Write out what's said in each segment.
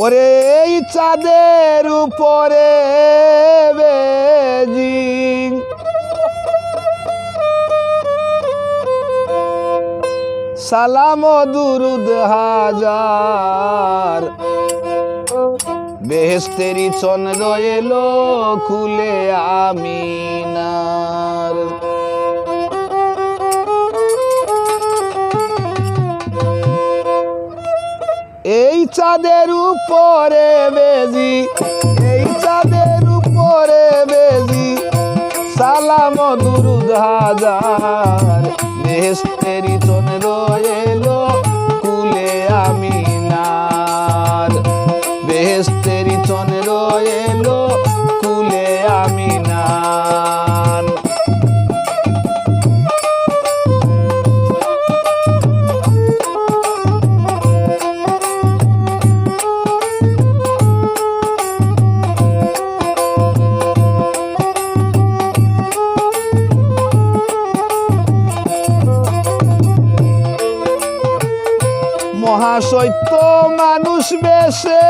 ওরে এই চাঁদের উপরে বেজি সালাম দুরুদ হাজার বেহেশতেরি চন্দ্র এলো খুলে আমিনার। এই চাঁদের উপরে বেজি এই চাঁদের উপরে বেজি সালাম দুরুদ হাজার বেহেশতেরি চন্দ্র এলো কুলে আমিনার। বেহেশতেরি চন্দ্র এলো কুলে আমিনার। মহাসত্য মানুষ বেশে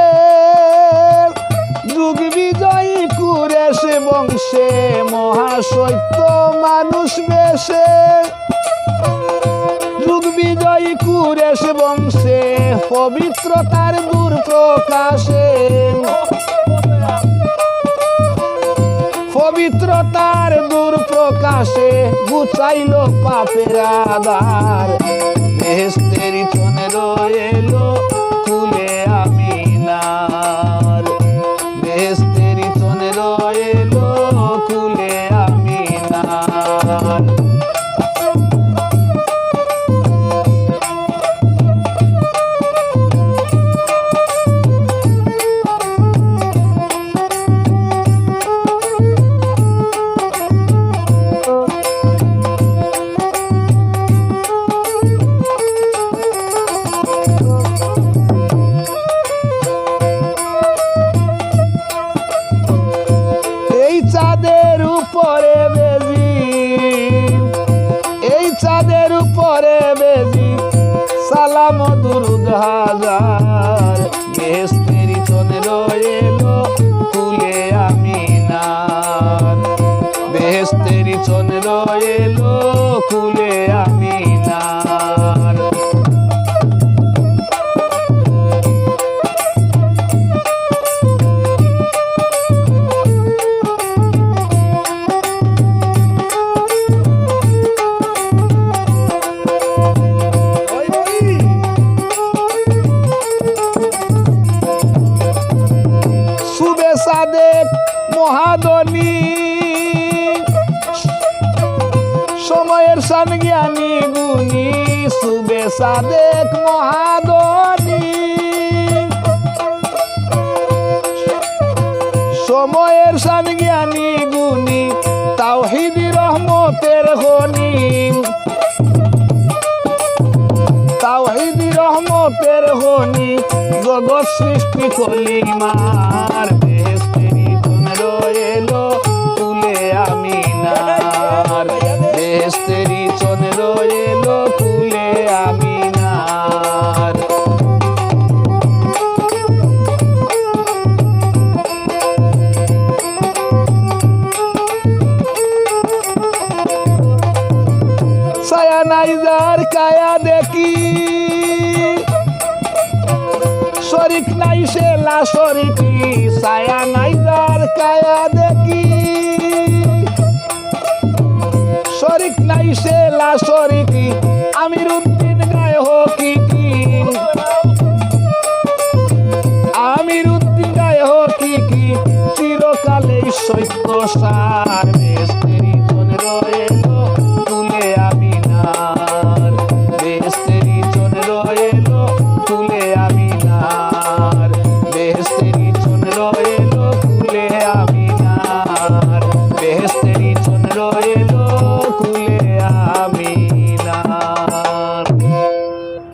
যুগ বিজয়ী কুরেশ বংশে। মহাসত্য মানুষ বেশে যুগ বিজয়ী কুরেশ বংশে পবিত্রতার দূর প্রকাশে। পবিত্রতার দূর প্রকাশে গুছাইল পাপের আধার। বেহেশতেরি চন্দ্র এলো কুলে আমিনার। বেহেশতেরি চন্দ্র এলো কুলে আমিনার। চাঁদের উপরে বেজি এই চাঁদের উপরে বেজি সালাম দুরুদ হাজার বেহেশতেরি চন্দ্র এলো কুলে আমিনার। বেহেশতেরি চন্দ্র এলো কুলে আমিনার। সাদেক মহাদনী সময়ের সানজ্ঞানী গুণী সুবে সাদেক মহাদনী সময়ের সানজ্ঞানী গুণী তাওহীদি রহমতের খনি। তাওহীদি রহমতের খনি জগৎ সৃষ্টি কলিমার। বেহেশতেরি চন্দ্র এলো কুলে আমিনার। বেহেশতেরি চন্দ্র এলো কুলে আমিনার। ছায়া নাই যার কায়া দেখি শরিক নাই সে লা শরিকি। ছায়া নাই যার কায়া দেখি শরিক নাই সে লা শরিকি। আমির উদ্দিন গায়ে হকিকি আমির উদ্দিন গায়ে হকিকি চিরকালেই সত্য সার।